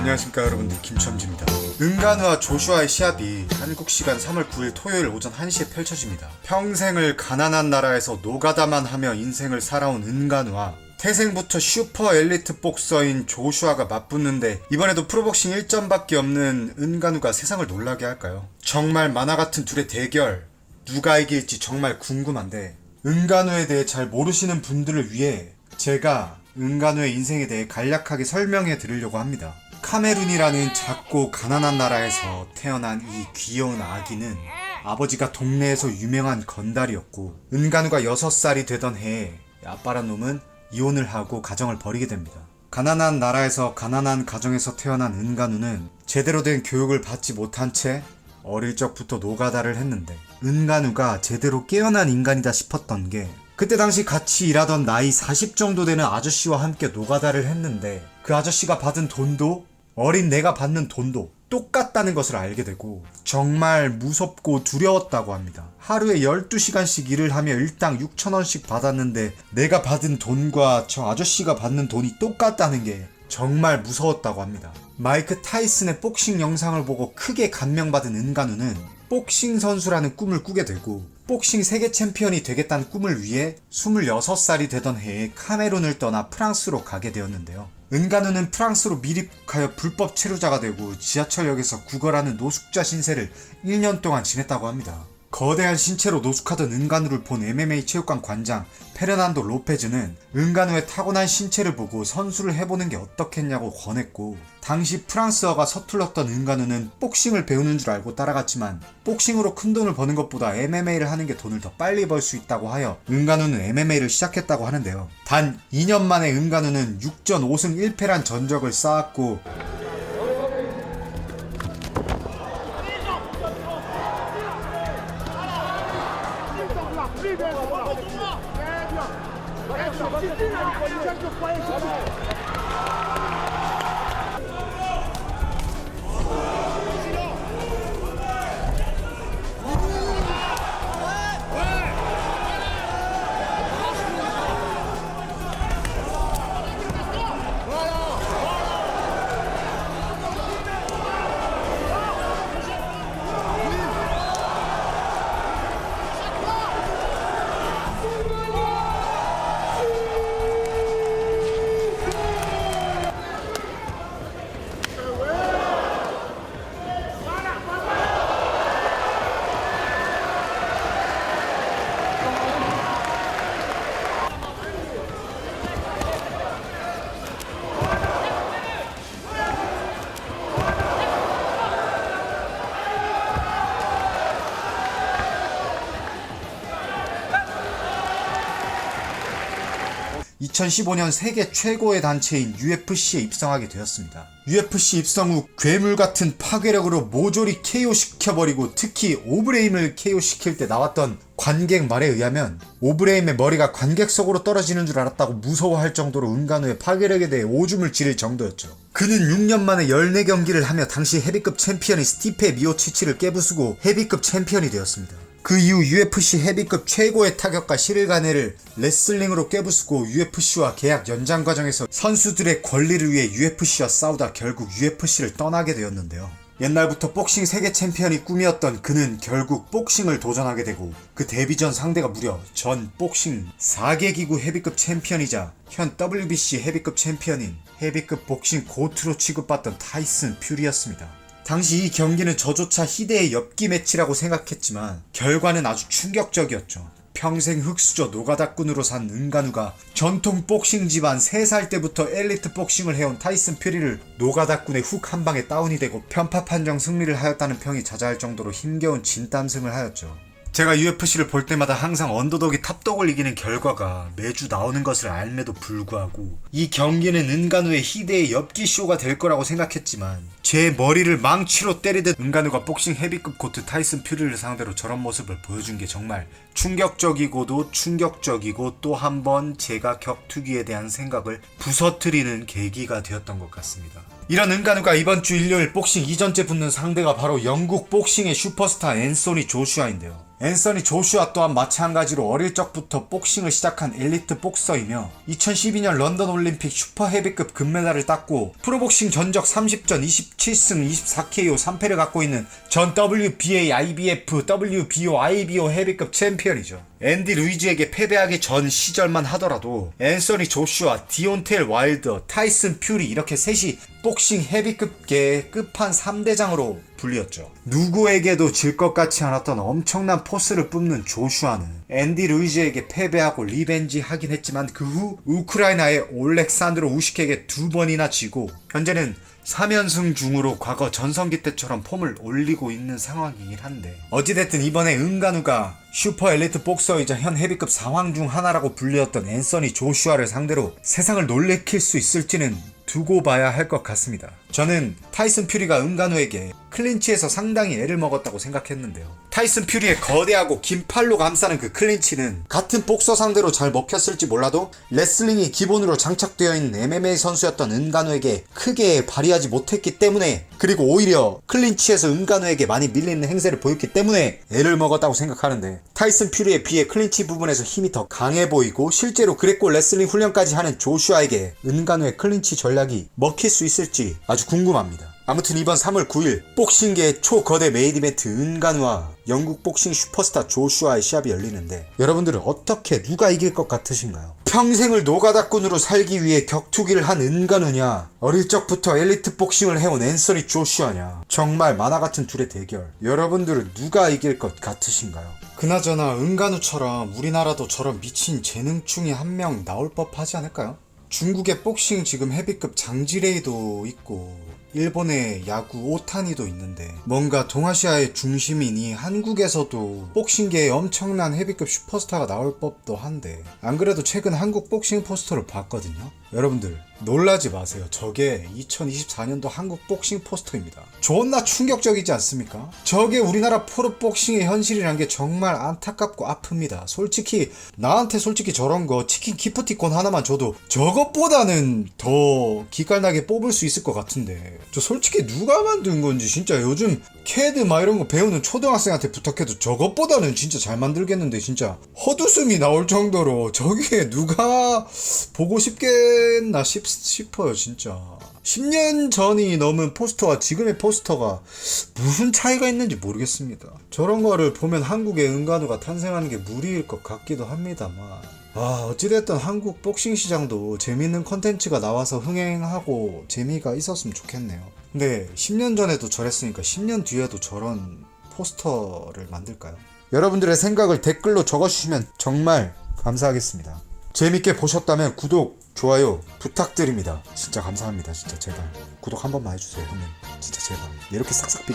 안녕하십니까 여러분들, 김첨지입니다. 은간우와 조슈아의 시합이 한국 시간 3월 9일 토요일 오전 1시에 펼쳐집니다. 평생을 가난한 나라에서 노가다만 하며 인생을 살아온 은간우와 태생부터 슈퍼 엘리트 복서인 조슈아가 맞붙는데, 이번에도 프로복싱 1점밖에 없는 은간우가 세상을 놀라게 할까요? 정말 만화 같은 둘의 대결, 누가 이길지 정말 궁금한데, 은간우에 대해 잘 모르시는 분들을 위해 제가 은간우의 인생에 대해 간략하게 설명해 드리려고 합니다. 카메룬이라는 작고 가난한 나라에서 태어난 이 귀여운 아기는 아버지가 동네에서 유명한 건달이었고, 은간우가 6살이 되던 해에 아빠란 놈은 이혼을 하고 가정을 벌이게 됩니다. 가난한 나라에서 가난한 가정에서 태어난 은간우는 제대로 된 교육을 받지 못한 채 어릴 적부터 노가다를 했는데, 은간우가 제대로 깨어난 인간이다 싶었던 게, 그때 당시 같이 일하던 나이 40 정도 되는 아저씨와 함께 노가다를 했는데, 그 아저씨가 받은 돈도 어린 내가 받는 돈도 똑같다는 것을 알게 되고 정말 무섭고 두려웠다고 합니다. 하루에 12시간씩 일을 하며 일당 6,000원씩 받았는데 내가 받은 돈과 저 아저씨가 받는 돈이 똑같다는 게 정말 무서웠다고 합니다. 마이크 타이슨의 복싱 영상을 보고 크게 감명받은 은간우는 복싱 선수라는 꿈을 꾸게 되고, 복싱 세계 챔피언이 되겠다는 꿈을 위해 26살이 되던 해에 카메룬을 떠나 프랑스로 가게 되었는데요. 은간우는 프랑스로 미입국하여 불법 체류자가 되고 지하철역에서 구걸하는 노숙자 신세를 1년 동안 지냈다고 합니다. 거대한 신체로 노숙하던 은간우를 본 MMA 체육관 관장 페르난도 로페즈는 은간우의 타고난 신체를 보고 선수를 해보는 게 어떻겠냐고 권했고, 당시 프랑스어가 서툴렀던 은간우는 복싱을 배우는 줄 알고 따라갔지만, 복싱으로 큰 돈을 버는 것보다 MMA를 하는 게 돈을 더 빨리 벌 수 있다고 하여 은간우는 MMA를 시작했다고 하는데요. 단 2년 만에 은간우는 6전 5승 1패란 전적을 쌓았고, (2015년) 세계 최고의 단체인 UFC에 입성하게 되었습니다. UFC 입성 후 괴물같은 파괴력으로 모조리 KO시켜버리고, 특히 오브레임을 KO시킬 때 나왔던 관객 말에 의하면 오브레임의 머리가 관객 속으로 떨어지는 줄 알았다고 무서워할 정도로 은간우의 파괴력에 대해 오줌을 지를 정도였죠. 그는 6년 만에 14경기를 하며 당시 헤비급 챔피언인 스티페 미오치치를 깨부수고 헤비급 챔피언이 되었습니다. 그 이후 UFC 헤비급 최고의 타격가 시릴 가네를 레슬링으로 깨부수고 UFC와 계약 연장 과정에서 선수들의 권리를 위해 UFC와 싸우다 결국 UFC를 떠나게 되었는데요. 옛날부터 복싱 세계 챔피언이 꿈이었던 그는 결국 복싱을 도전하게 되고, 그 데뷔 전 상대가 무려 전 복싱 4개 기구 헤비급 챔피언이자 현 WBC 헤비급 챔피언인 헤비급 복싱 고트로 취급받던 타이슨 퓨리였습니다. 당시 이 경기는 저조차 희대의 엽기 매치라고 생각했지만 결과는 아주 충격적이었죠. 평생 흙수저 노가다꾼으로 산 은간우가 전통 복싱 집안 3살 때부터 엘리트 복싱을 해온 타이슨 퓨리를 노가다꾼의 훅 한 방에 다운이 되고 편파 판정 승리를 하였다는 평이 자자할 정도로 힘겨운 진땀승을 하였죠. 제가 UFC를 볼 때마다 항상 언더독이 탑독을 이기는 결과가 매주 나오는 것을 알매도 불구하고 이 경기는 은간우의 희대의 엽기쇼가 될 거라고 생각했지만, 제 머리를 망치로 때리듯 은간우가 복싱 헤비급 고트 타이슨 퓨리를 상대로 저런 모습을 보여준 게 정말 충격적이고도 충격적이고, 또 한 번 제가 격투기에 대한 생각을 부서뜨리는 계기가 되었던 것 같습니다. 이런 은간우가 이번 주 일요일 복싱 2전째 붙는 상대가 바로 영국 복싱의 슈퍼스타 앤소니 조슈아인데요. 앤서니 조슈아 또한 마찬가지로 어릴 적부터 복싱을 시작한 엘리트 복서이며 2012년 런던 올림픽 슈퍼 헤비급 금메달을 땄고 프로복싱 전적 30전 27승 24KO 3패를 갖고 있는 전 WBA, IBF, WBO, IBO 헤비급 챔피언이죠. 앤디 루이즈에게 패배하기 전 시절만 하더라도 앤서니 조슈아, 디온텔 와일더, 타이슨 퓨리 이렇게 셋이 복싱 헤비급계의 끝판 3대장으로 불리었죠. 누구에게도 질 것 같지 않았던 엄청난 포스를 뿜는 조슈아는 앤디 루이즈에게 패배하고 리벤지 하긴 했지만 그 후 우크라이나의 올렉산드로 우식에게 2번이나 지고 현재는 3연승 중으로 과거 전성기 때처럼 폼을 올리고 있는 상황이긴 한데 어찌됐든 이번에 은간우가 슈퍼 엘리트 복서이자 현 헤비급 상황 중 하나라고 불리었던 앤서니 조슈아를 상대로 세상을 놀래킬 수 있을지는 두고 봐야 할 것 같습니다. 저는 타이슨 퓨리가 은간우에게 클린치에서 상당히 애를 먹었다고 생각했는데요. 타이슨 퓨리의 거대하고 긴 팔로 감싸는 그 클린치는 같은 복서 상대로 잘 먹혔을지 몰라도 레슬링이 기본으로 장착되어 있는 MMA 선수였던 은간우에게 크게 발휘하지 못했기 때문에 그리고 오히려 클린치에서 은간우에게 많이 밀리는 행세를 보였기 때문에 애를 먹었다고 생각하는데 타이슨 퓨리에 비해 클린치 부분에서 힘이 더 강해 보이고 실제로 그레코 레슬링 훈련까지 하는 조슈아에게 은간우의 클린치 전략이 먹힐 수 있을지 아주 궁금합니다. 아무튼 이번 3월 9일 복싱계의 초거대 메인 이벤트 은간우와 영국 복싱 슈퍼스타 조슈아의 시합이 열리는데 여러분들은 어떻게 누가 이길 것 같으신가요? 평생을 노가다꾼으로 살기 위해 격투기를 한 은간우냐 어릴 적부터 엘리트 복싱을 해온 앤서니 조슈아냐 정말 만화같은 둘의 대결 여러분들은 누가 이길 것 같으신가요? 그나저나 은간우처럼 우리나라도 저런 미친 재능충이 한 명 나올 법하지 않을까요? 중국의 복싱 지금 헤비급 장지레이도 있고 일본의 야구 오타니도 있는데 뭔가 동아시아의 중심이니 한국에서도 복싱계에 엄청난 헤비급 슈퍼스타가 나올 법도 한데 안 그래도 최근 한국 복싱 포스터를 봤거든요. 여러분들 놀라지 마세요. 저게 2024년도 한국 복싱 포스터입니다. 존나 충격적이지 않습니까? 저게 우리나라 프로복싱의 현실이란 게 정말 안타깝고 아픕니다. 솔직히 나한테 저런 거 치킨 기프티콘 하나만 줘도 저것보다는 더 기깔나게 뽑을 수 있을 것 같은데 저 솔직히 누가 만든 건지 진짜 요즘 캐드 막 이런 거 배우는 초등학생한테 부탁해도 저것보다는 진짜 잘 만들겠는데 진짜 헛웃음이 나올 정도로 저게 누가 보고 싶겠나 싶어요 진짜. 10년 전이 넘은 포스터와 지금의 포스터가 무슨 차이가 있는지 모르겠습니다. 저런 거를 보면 한국의 은간우가 탄생하는 게 무리일 것 같기도 합니다만 어찌됐든 한국 복싱 시장도 재밌는 컨텐츠가 나와서 흥행하고 재미가 있었으면 좋겠네요. 근데 10년 전에도 저랬으니까 10년 뒤에도 저런 포스터를 만들까요? 여러분들의 생각을 댓글로 적어주시면 정말 감사하겠습니다. 재밌게 보셨다면 구독, 좋아요 부탁드립니다. 진짜 감사합니다. 진짜 제발 구독 한 번만 해주세요 형님. 진짜 제발 이렇게 싹싹